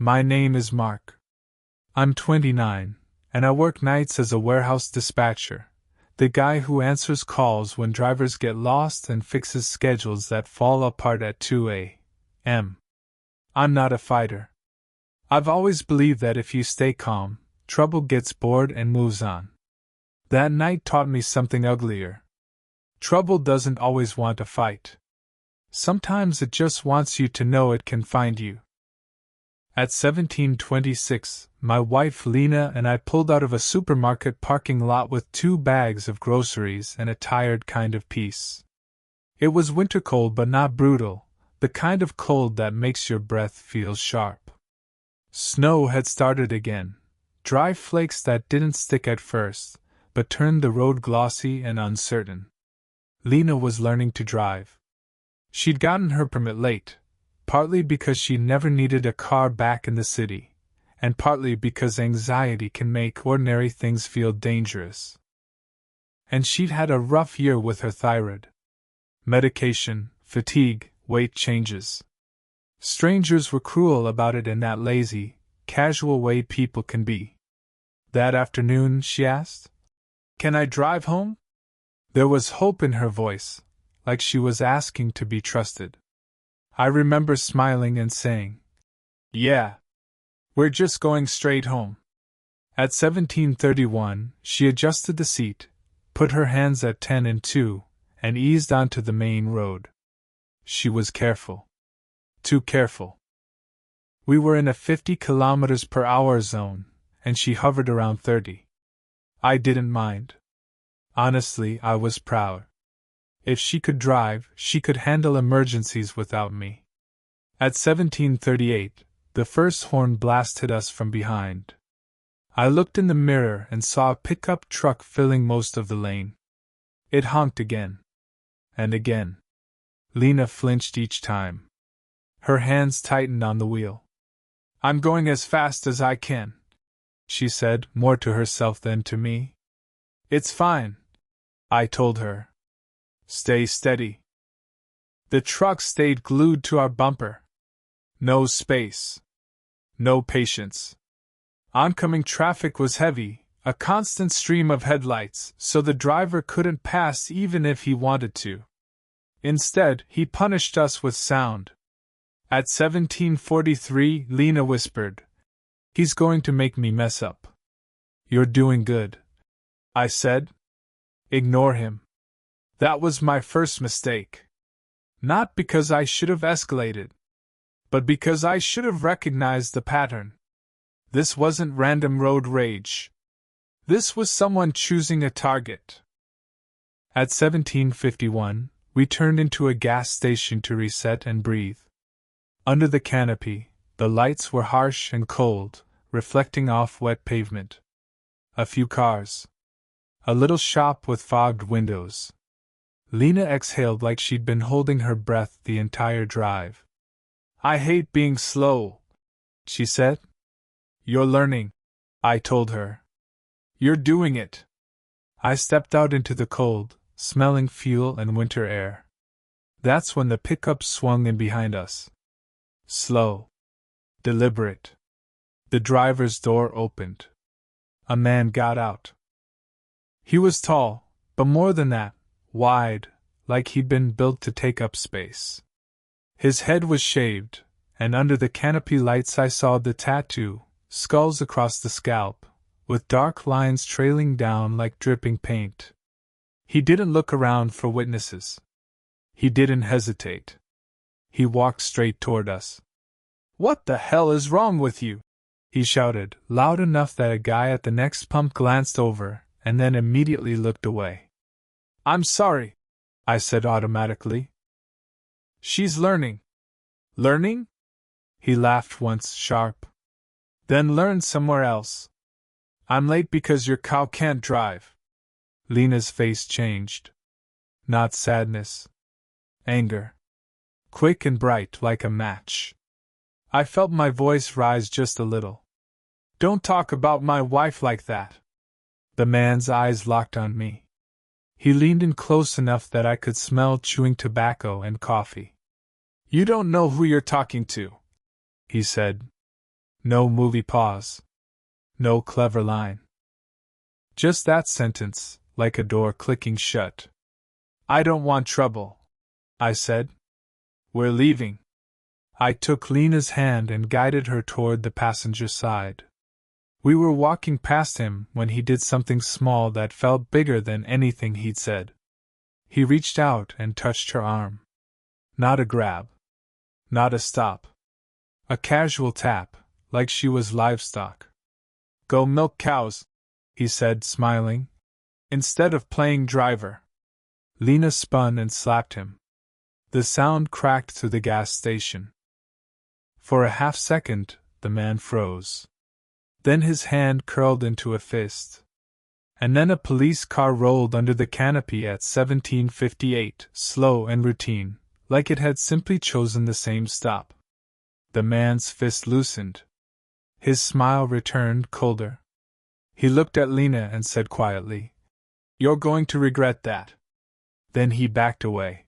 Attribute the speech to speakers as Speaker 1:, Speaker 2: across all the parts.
Speaker 1: My name is Mark. I'm 29, and I work nights as a warehouse dispatcher, the guy who answers calls when drivers get lost and fixes schedules that fall apart at 2 a.m. I'm not a fighter. I've always believed that if you stay calm, trouble gets bored and moves on. That night taught me something uglier. Trouble doesn't always want to fight. Sometimes it just wants you to know it can find you. At 17:26, my wife Lena and I pulled out of a supermarket parking lot with 2 bags of groceries and a tired kind of peace. It was winter cold but not brutal, the kind of cold that makes your breath feel sharp. Snow had started again, dry flakes that didn't stick at first, but turned the road glossy and uncertain. Lena was learning to drive. She'd gotten her permit late, partly because she never needed a car back in the city, and partly because anxiety can make ordinary things feel dangerous. And she'd had a rough year with her thyroid. Medication, fatigue, weight changes. Strangers were cruel about it in that lazy, casual way people can be. That afternoon, she asked, "Can I drive home?" There was hope in her voice, like she was asking to be trusted. I remember smiling and saying, "Yeah. We're just going straight home." At 17:31, she adjusted the seat, put her hands at 10 and 2, and eased onto the main road. She was careful. Too careful. We were in a 50 km/h zone, and she hovered around 30. I didn't mind. Honestly, I was proud. If she could drive, she could handle emergencies without me. At 17:38, the first horn blast hit us from behind. I looked in the mirror and saw a pickup truck filling most of the lane. It honked again. And again. Lena flinched each time. Her hands tightened on the wheel. "I'm going as fast as I can," she said, more to herself than to me. "It's fine," I told her. "Stay steady." The truck stayed glued to our bumper. No space. No patience. Oncoming traffic was heavy, a constant stream of headlights, so the driver couldn't pass even if he wanted to. Instead, he punished us with sound. At 17:43, Lena whispered, "He's going to make me mess up." "You're doing good," I said. "Ignore him." That was my first mistake. Not because I should have escalated, but because I should have recognized the pattern. This wasn't random road rage. This was someone choosing a target. At 17:51, we turned into a gas station to reset and breathe. Under the canopy, the lights were harsh and cold, reflecting off wet pavement. A few cars. A little shop with fogged windows. Lena exhaled like she'd been holding her breath the entire drive. "I hate being slow," she said. "You're learning," I told her. "You're doing it." I stepped out into the cold, smelling fuel and winter air. That's when the pickup swung in behind us. Slow. Deliberate. The driver's door opened. A man got out. He was tall, but more than that, wide, like he'd been built to take up space. His head was shaved, and under the canopy lights I saw the tattoo, skulls across the scalp, with dark lines trailing down like dripping paint. He didn't look around for witnesses. He didn't hesitate. He walked straight toward us. "What the hell is wrong with you?" he shouted, loud enough that a guy at the next pump glanced over and then immediately looked away. "I'm sorry," I said automatically. "She's learning." "Learning?" He laughed once, sharp. "Then learn somewhere else. I'm late because your cow can't drive." Lena's face changed. Not sadness. Anger. Quick and bright like a match. I felt my voice rise just a little. "Don't talk about my wife like that." The man's eyes locked on me. He leaned in close enough that I could smell chewing tobacco and coffee. "You don't know who you're talking to," he said. No movie pause. No clever line. Just that sentence, like a door clicking shut. I don't want trouble, I said. We're leaving. I took Lena's hand and guided her toward the passenger side. We were walking past him when he did something small that felt bigger than anything he'd said. He reached out and touched her arm. Not a grab. Not a stop. A casual tap, like she was livestock. Go milk cows, he said, smiling. Instead of playing driver. Lena spun and slapped him. The sound cracked through the gas station. For a half second, the man froze. Then his hand curled into a fist. And then a police car rolled under the canopy at 17:58, slow and routine, like it had simply chosen the same stop. The man's fist loosened. His smile returned colder. He looked at Lena and said quietly, "You're going to regret that." Then he backed away.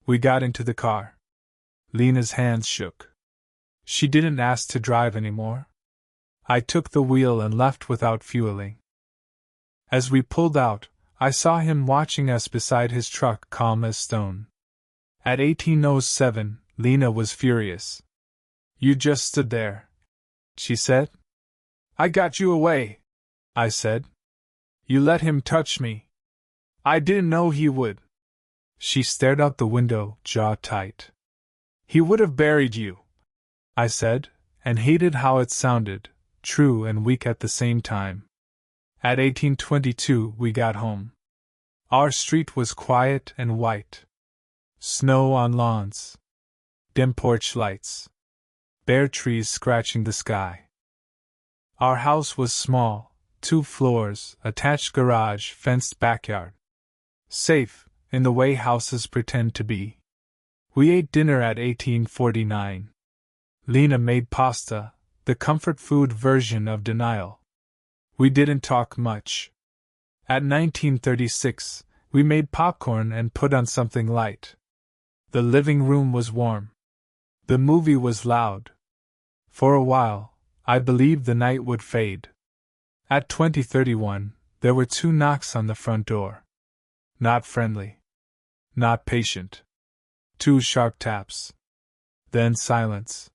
Speaker 1: We got into the car. Lena's hands shook. She didn't ask to drive anymore. I took the wheel and left without fueling. As we pulled out, I saw him watching us beside his truck, calm as stone. At 18:07, Lena was furious. "You just stood there," she said. "I got you away," I said. "You let him touch me. I didn't know he would." She stared out the window, jaw tight. "He would have buried you," I said, and hated how it sounded, true and weak at the same time. At 18:22 we got home. Our street was quiet and white. Snow on lawns. Dim porch lights. Bare trees scratching the sky. Our house was small, 2 floors, attached garage, fenced backyard. Safe, in the way houses pretend to be. We ate dinner at 18:49. Lena made pasta, the comfort food version of denial. We didn't talk much. At 19:36, we made popcorn and put on something light. The living room was warm. The movie was loud. For a while, I believed the night would fade. At 20:31, there were 2 knocks on the front door. Not friendly. Not patient. 2 sharp taps. Then silence.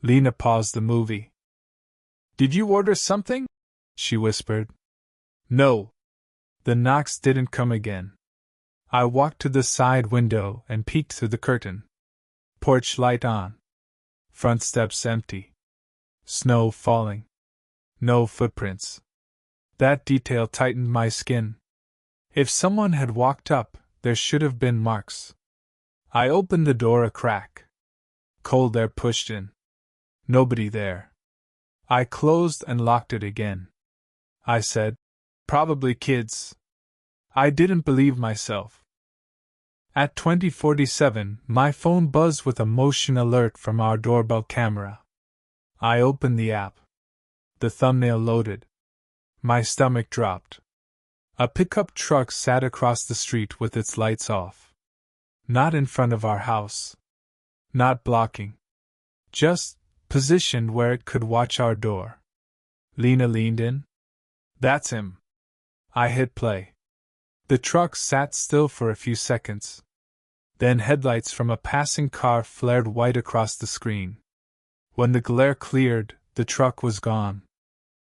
Speaker 1: Lena paused the movie. "Did you order something?" she whispered. "No." The knocks didn't come again. I walked to the side window and peeked through the curtain. Porch light on. Front steps empty. Snow falling. No footprints. That detail tightened my skin. If someone had walked up, there should have been marks. I opened the door a crack. Cold air pushed in. Nobody there. I closed and locked it again. I said, "Probably kids." I didn't believe myself. At 20:47, my phone buzzed with a motion alert from our doorbell camera. I opened the app. The thumbnail loaded. My stomach dropped. A pickup truck sat across the street with its lights off. Not in front of our house. Not blocking. Just positioned where it could watch our door. Lena leaned in. "That's him." I hit play. The truck sat still for a few seconds. Then headlights from a passing car flared white across the screen. When the glare cleared, the truck was gone.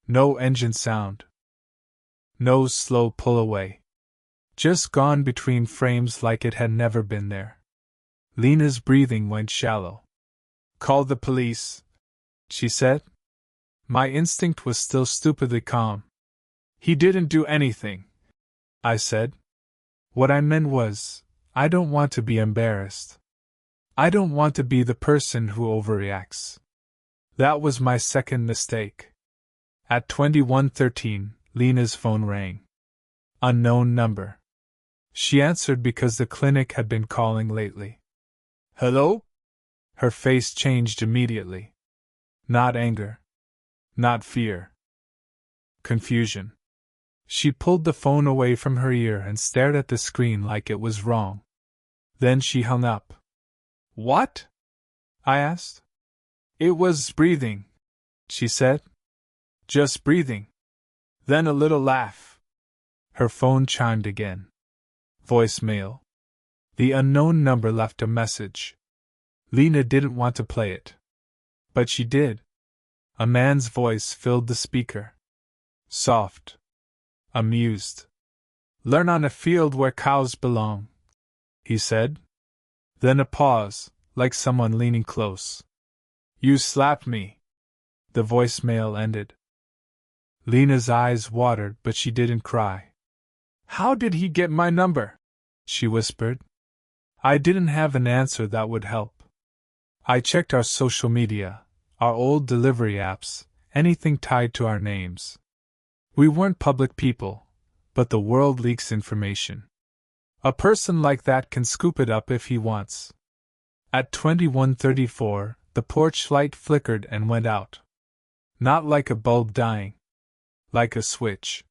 Speaker 1: No engine sound. No slow pull away. Just gone between frames like it had never been there. Lena's breathing went shallow. "Call the police," she said. My instinct was still stupidly calm. "He didn't do anything," I said. What I meant was, I don't want to be embarrassed. I don't want to be the person who overreacts. That was my second mistake. At 21:13, Lena's phone rang. Unknown number. She answered because the clinic had been calling lately. "Hello?" Her face changed immediately. Not anger. Not fear. Confusion. She pulled the phone away from her ear and stared at the screen like it was wrong. Then she hung up. "What?" I asked. "It was breathing," she said. Just breathing. Then a little laugh. Her phone chimed again. Voicemail. The unknown number left a message. Lena didn't want to play it. But she did. A man's voice filled the speaker. Soft. Amused. Learn on a field where cows belong, he said. Then a pause, like someone leaning close. You slapped me. The voicemail ended. Lena's eyes watered, but she didn't cry. How did he get my number? She whispered. I didn't have an answer that would help. I checked our social media, our old delivery apps, anything tied to our names. We weren't public people, but the world leaks information. A person like that can scoop it up if he wants. At 21:34, the porch light flickered and went out. Not like a bulb dying. Like a switch.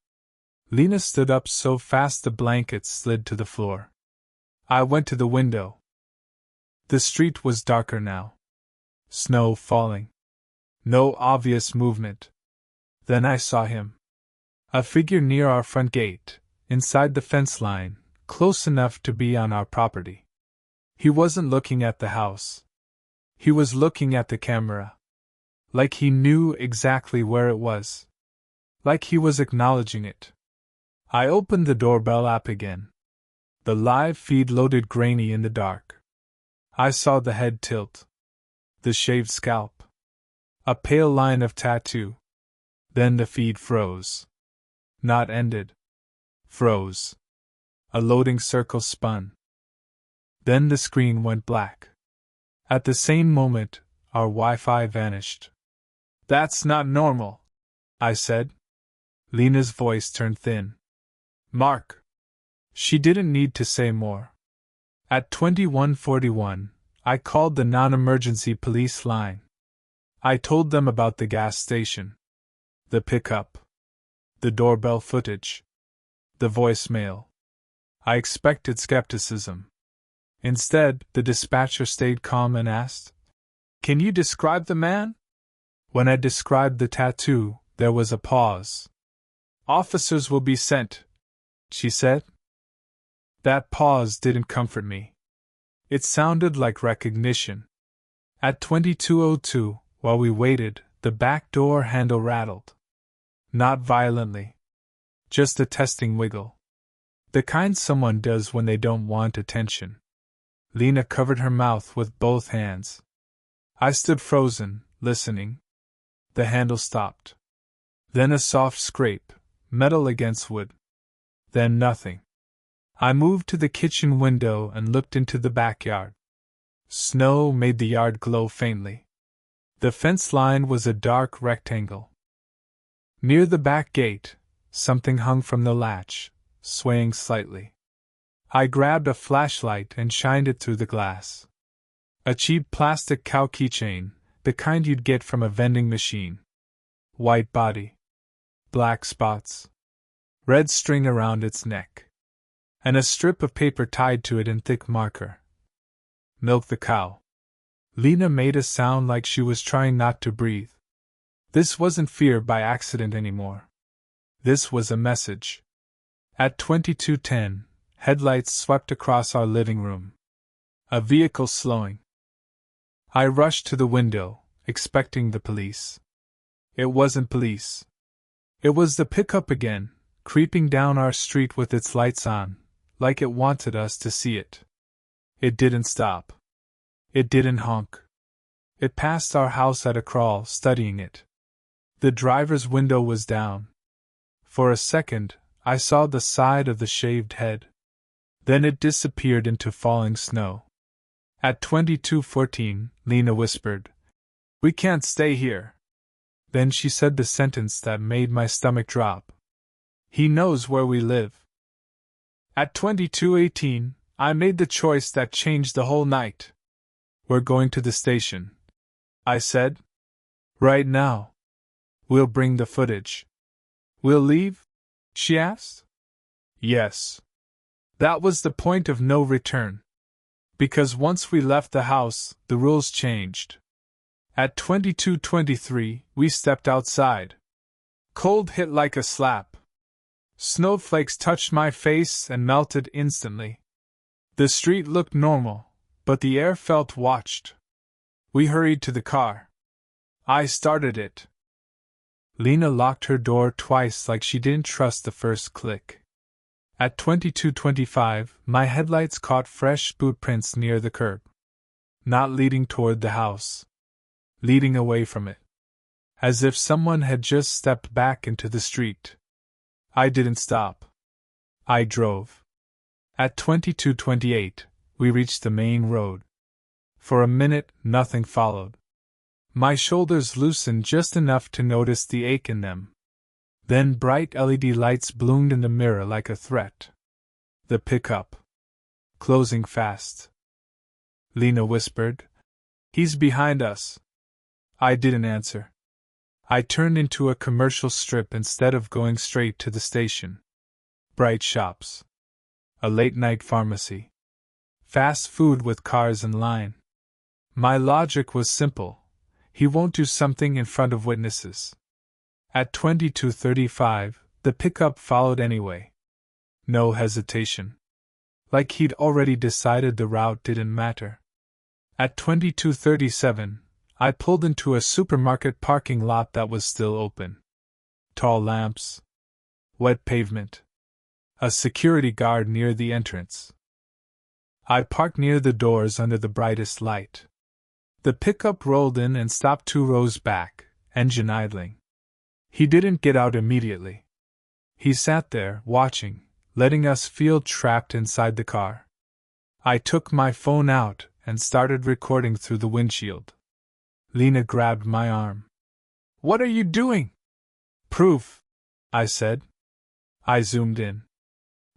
Speaker 1: Lena stood up so fast the blankets slid to the floor. I went to the window. The street was darker now. Snow falling. No obvious movement. Then I saw him. A figure near our front gate, inside the fence line, close enough to be on our property. He wasn't looking at the house. He was looking at the camera. Like he knew exactly where it was. Like he was acknowledging it. I opened the doorbell app again. The live feed loaded grainy in the dark. I saw the head tilt. The shaved scalp. A pale line of tattoo. Then the feed froze. Not ended. Froze. A loading circle spun. Then the screen went black. At the same moment, our Wi-Fi vanished. That's not normal, I said. Lena's voice turned thin. Mark. She didn't need to say more. At 21:41, I called the non-emergency police line. I told them about the gas station. The pickup. The doorbell footage. The voicemail. I expected skepticism. Instead, the dispatcher stayed calm and asked, Can you describe the man? When I described the tattoo, there was a pause. Officers will be sent, she said. That pause didn't comfort me. It sounded like recognition. At 22:02, while we waited, the back door handle rattled. Not violently. Just a testing wiggle. The kind someone does when they don't want attention. Lena covered her mouth with both hands. I stood frozen, listening. The handle stopped. Then a soft scrape, metal against wood. Then nothing. I moved to the kitchen window and looked into the backyard. Snow made the yard glow faintly. The fence line was a dark rectangle. Near the back gate, something hung from the latch, swaying slightly. I grabbed a flashlight and shined it through the glass. A cheap plastic cow keychain, the kind you'd get from a vending machine. White body. Black spots. Red string around its neck. And a strip of paper tied to it in thick marker. Milk the cow. Lena made a sound like she was trying not to breathe. This wasn't fear by accident anymore. This was a message. At 22:10, headlights swept across our living room. A vehicle slowing. I rushed to the window, expecting the police. It wasn't police. It was the pickup again, creeping down our street with its lights on, like it wanted us to see it. It didn't stop. It didn't honk. It passed our house at a crawl, studying it. The driver's window was down. For a second, I saw the side of the shaved head. Then it disappeared into falling snow. At 22:14, Lena whispered, We can't stay here. Then she said the sentence that made my stomach drop. He knows where we live. At 22:18, I made the choice that changed the whole night. We're going to the station, I said. Right now. We'll bring the footage. We'll leave? She asked. Yes. That was the point of no return. Because once we left the house, the rules changed. At 22:23, we stepped outside. Cold hit like a slap. Snowflakes touched my face and melted instantly. The street looked normal, but the air felt watched. We hurried to the car. I started it. Lena locked her door twice like she didn't trust the first click. At 22:25, my headlights caught fresh boot prints near the curb. Not leading toward the house. Leading away from it. As if someone had just stepped back into the street. I didn't stop. I drove. At 22:28, we reached the main road. For a minute, nothing followed. My shoulders loosened just enough to notice the ache in them. Then bright LED lights bloomed in the mirror like a threat. The pickup. Closing fast. Lena whispered, "He's behind us." I didn't answer. I turned into a commercial strip instead of going straight to the station. Bright shops. A late-night pharmacy. Fast food with cars in line. My logic was simple. He won't do something in front of witnesses. At 22:35, the pickup followed anyway. No hesitation. Like he'd already decided the route didn't matter. At 22:37, I pulled into a supermarket parking lot that was still open. Tall lamps. Wet pavement. A security guard near the entrance. I parked near the doors under the brightest light. The pickup rolled in and stopped 2 rows back, engine idling. He didn't get out immediately. He sat there, watching, letting us feel trapped inside the car. I took my phone out and started recording through the windshield. Lena grabbed my arm. "What are you doing?" "Proof," I said. I zoomed in.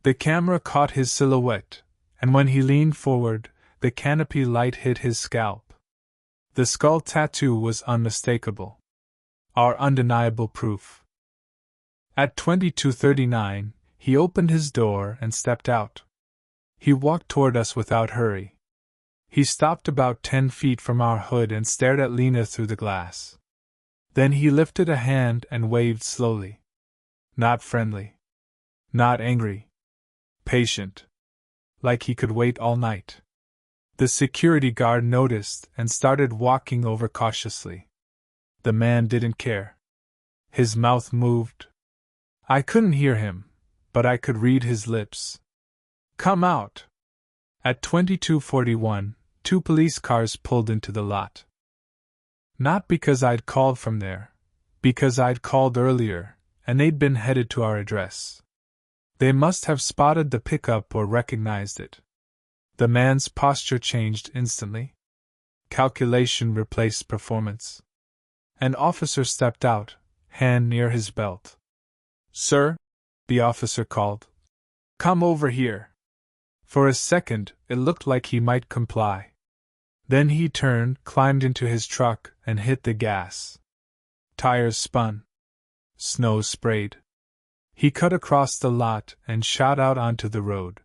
Speaker 1: The camera caught his silhouette, and when he leaned forward, the canopy light hit his scalp. The skull tattoo was unmistakable. Our undeniable proof. At 22:39, he opened his door and stepped out. He walked toward us without hurry. He stopped about 10 feet from our hood and stared at Lena through the glass. Then he lifted a hand and waved slowly. Not friendly. Not angry. Patient. Like he could wait all night. The security guard noticed and started walking over cautiously. The man didn't care. His mouth moved. I couldn't hear him, but I could read his lips. "Come out." At 22:41, 2 police cars pulled into the lot. Not because I'd called from there, because I'd called earlier, and they'd been headed to our address. They must have spotted the pickup or recognized it. The man's posture changed instantly. Calculation replaced performance. An officer stepped out, hand near his belt. "Sir," the officer called. "Come over here." For a second, it looked like he might comply. Then he turned, climbed into his truck, and hit the gas. Tires spun. Snow sprayed. He cut across the lot and shot out onto the road.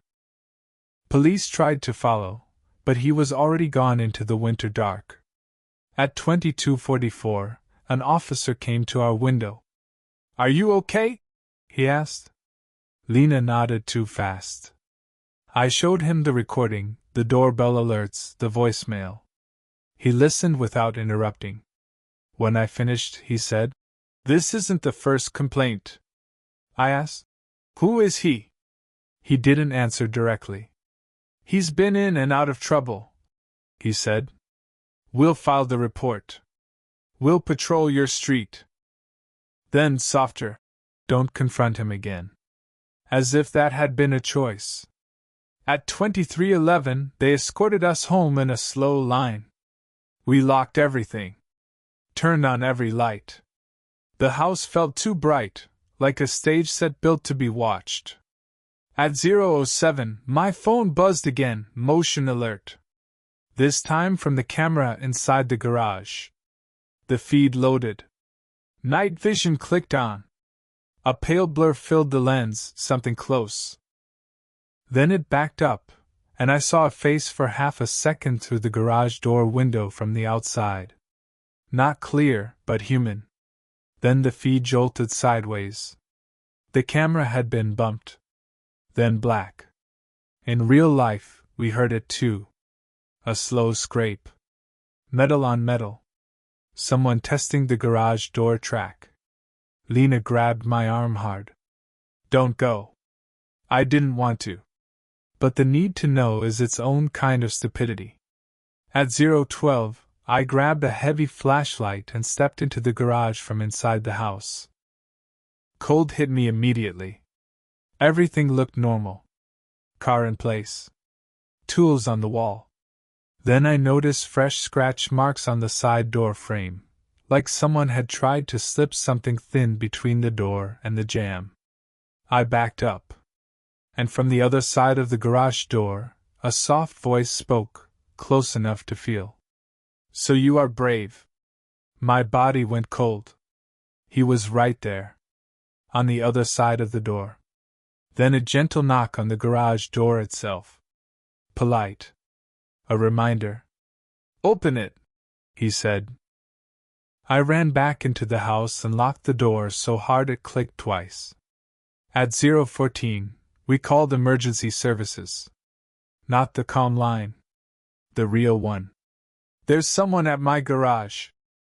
Speaker 1: Police tried to follow, but he was already gone into the winter dark. At 22:44, an officer came to our window. "Are you okay?" he asked. Lena nodded too fast. I showed him the recording, the doorbell alerts, the voicemail. He listened without interrupting. When I finished, he said, "This isn't the first complaint." I asked, "Who is he?" He didn't answer directly. "He's been in and out of trouble," he said. "We'll file the report. We'll patrol your street." Then softer, "Don't confront him again." As if that had been a choice. At 23:11, they escorted us home in a slow line. We locked everything. Turned on every light. The house felt too bright, like a stage set built to be watched. At 0:07, my phone buzzed again, motion alert. This time from the camera inside the garage. The feed loaded. Night vision clicked on. A pale blur filled the lens, something close. Then it backed up, and I saw a face for half a second through the garage door window from the outside. Not clear, but human. Then the feed jolted sideways. The camera had been bumped. Then black. In real life, we heard it too. A slow scrape. Metal on metal. Someone testing the garage door track. Lena grabbed my arm hard. Don't go. I didn't want to. But the need to know is its own kind of stupidity. At 0:12, I grabbed a heavy flashlight and stepped into the garage from inside the house. Cold hit me immediately. Everything looked normal. Car in place. Tools on the wall. Then I noticed fresh scratch marks on the side door frame, like someone had tried to slip something thin between the door and the jamb. I backed up. And from the other side of the garage door, a soft voice spoke, close enough to feel. So you are brave. My body went cold. He was right there. On the other side of the door. Then a gentle knock on the garage door itself. Polite. A reminder. Open it, he said. I ran back into the house and locked the door so hard it clicked twice. At 0:14, we called emergency services. Not the calm line. The real one. There's someone at my garage,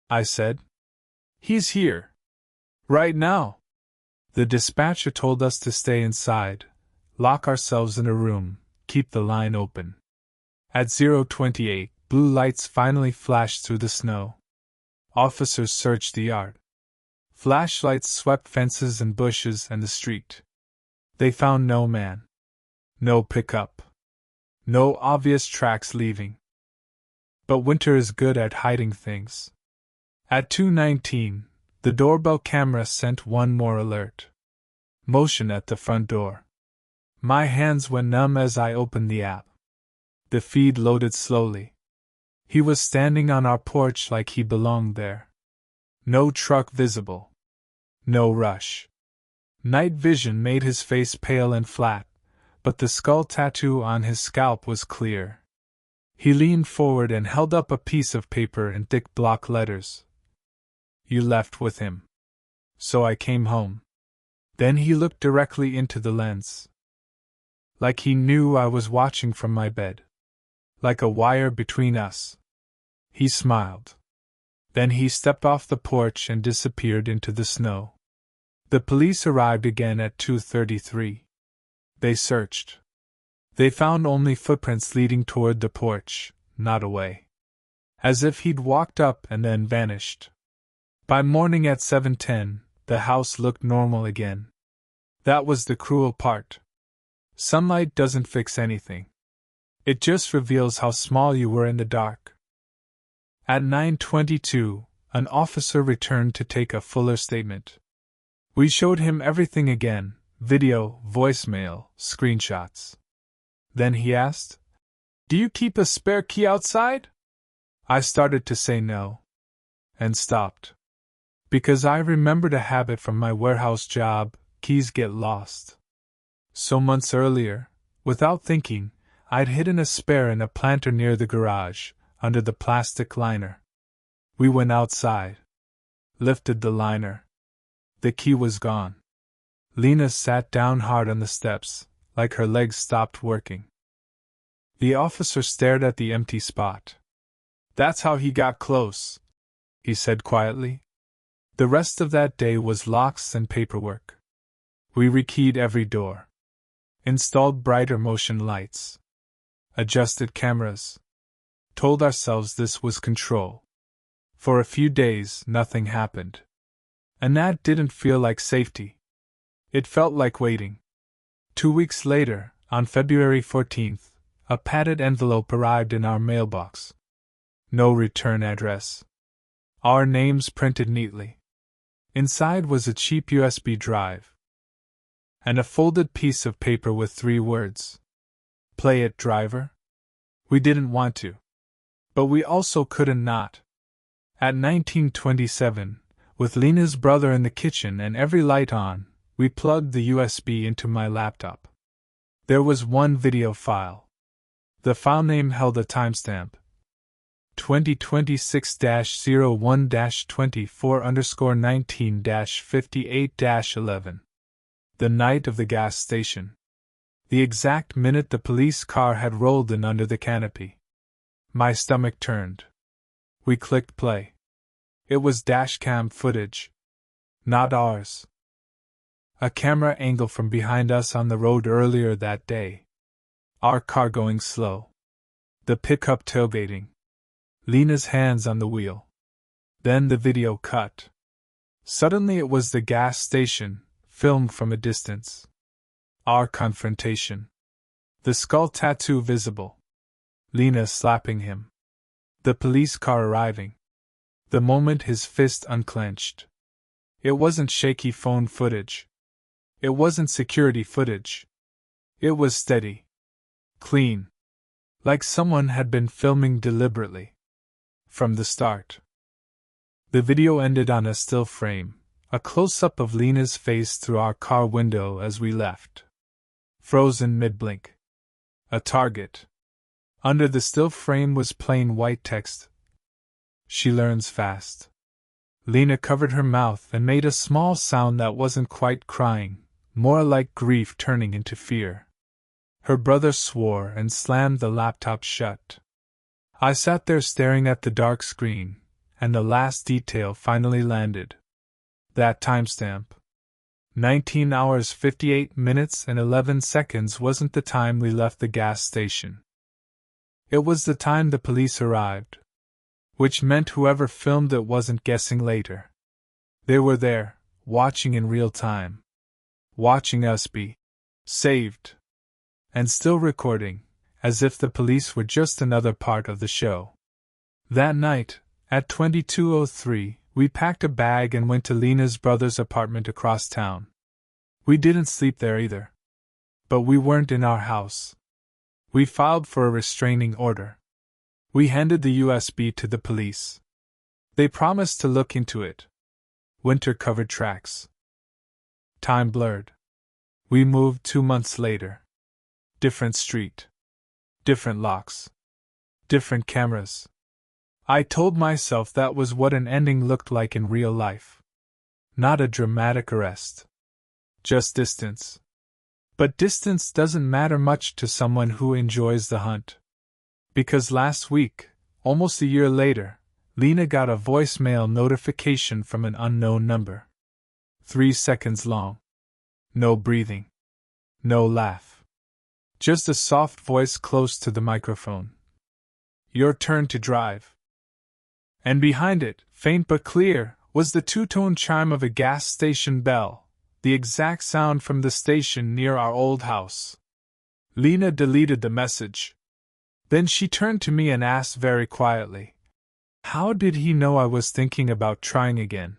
Speaker 1: I said. He's here. Right now. The dispatcher told us to stay inside, lock ourselves in a room, keep the line open. At 0:28, blue lights finally flashed through the snow. Officers searched the yard. Flashlights swept fences and bushes and the street. They found no man. No pickup. No obvious tracks leaving. But winter is good at hiding things. At 2:19, the doorbell camera sent one more alert. Motion at the front door. My hands went numb as I opened the app. The feed loaded slowly. He was standing on our porch like he belonged there. No truck visible. No rush. Night vision made his face pale and flat, but the skull tattoo on his scalp was clear. He leaned forward and held up a piece of paper in thick block letters. You left with him. So I came home. Then he looked directly into the lens. Like he knew I was watching from my bed. Like a wire between us. He smiled. Then he stepped off the porch and disappeared into the snow. The police arrived again at 2:33. They searched. They found only footprints leading toward the porch, not away. As if he'd walked up and then vanished. By morning at 7:10, the house looked normal again. That was the cruel part. Sunlight doesn't fix anything. It just reveals how small you were in the dark. At 9:22, an officer returned to take a fuller statement. We showed him everything again, video, voicemail, screenshots. Then he asked, "Do you keep a spare key outside?" I started to say no. And stopped. Because I remembered a habit from my warehouse job: keys get lost. So months earlier, without thinking, I'd hidden a spare in a planter near the garage, under the plastic liner. We went outside. Lifted the liner. The key was gone. Lena sat down hard on the steps, like her legs stopped working. The officer stared at the empty spot. "That's how he got close," he said quietly. The rest of that day was locks and paperwork. We rekeyed every door. Installed brighter motion lights. Adjusted cameras. Told ourselves this was control. For a few days, nothing happened. And that didn't feel like safety. It felt like waiting. 2 weeks later, on February 14th, a padded envelope arrived in our mailbox. No return address. Our names printed neatly. Inside was a cheap USB drive. And a folded piece of paper with 3 words. Play it, driver? We didn't want to. But we also couldn't not. At 1927, with Lena's brother in the kitchen and every light on, we plugged the USB into my laptop. There was one video file. The file name held a timestamp. 2026-01-24_19-58-11. The night of the gas station. The exact minute the police car had rolled in under the canopy. My stomach turned. We clicked play. It was dashcam footage. Not ours. A camera angle from behind us on the road earlier that day. Our car going slow. The pickup tailgating. Lena's hands on the wheel. Then the video cut. Suddenly it was the gas station, filmed from a distance. Our confrontation. The skull tattoo visible. Lena slapping him. The police car arriving. The moment his fist unclenched. It wasn't shaky phone footage. It wasn't security footage. It was steady. Clean. Like someone had been filming deliberately. From the start. The video ended on a still frame, a close-up of Lena's face through our car window as we left. Frozen mid-blink. A target. Under the still frame was plain white text. She learns fast. Lena covered her mouth and made a small sound that wasn't quite crying, more like grief turning into fear. Her brother swore and slammed the laptop shut. I sat there staring at the dark screen, and the last detail finally landed. That timestamp. 19 hours 58 minutes and 11 seconds wasn't the time we left the gas station. It was the time the police arrived. Which meant whoever filmed it wasn't guessing later. They were there, watching in real time. Watching us be saved. And still recording, as if the police were just another part of the show. That night, at 22:03, we packed a bag and went to Lena's brother's apartment across town. We didn't sleep there either. But we weren't in our house. We filed for a restraining order. We handed the USB to the police. They promised to look into it. Winter-covered tracks. Time blurred. We moved 2 months later. Different street. Different locks. Different cameras. I told myself that was what an ending looked like in real life. Not a dramatic arrest. Just distance. But distance doesn't matter much to someone who enjoys the hunt. Because last week, almost a year later, Lena got a voicemail notification from an unknown number. 3 seconds long. No breathing. No laugh. Just a soft voice close to the microphone. Your turn to drive. And behind it, faint but clear, was the two-tone chime of a gas station bell, the exact sound from the station near our old house. Lena deleted the message. Then she turned to me and asked very quietly, "How did he know I was thinking about trying again?"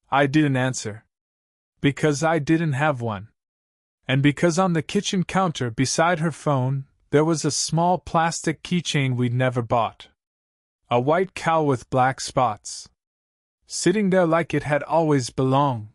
Speaker 1: I didn't answer. Because I didn't have one. And because on the kitchen counter beside her phone, there was a small plastic keychain we'd never bought. A white cow with black spots. Sitting there like it had always belonged.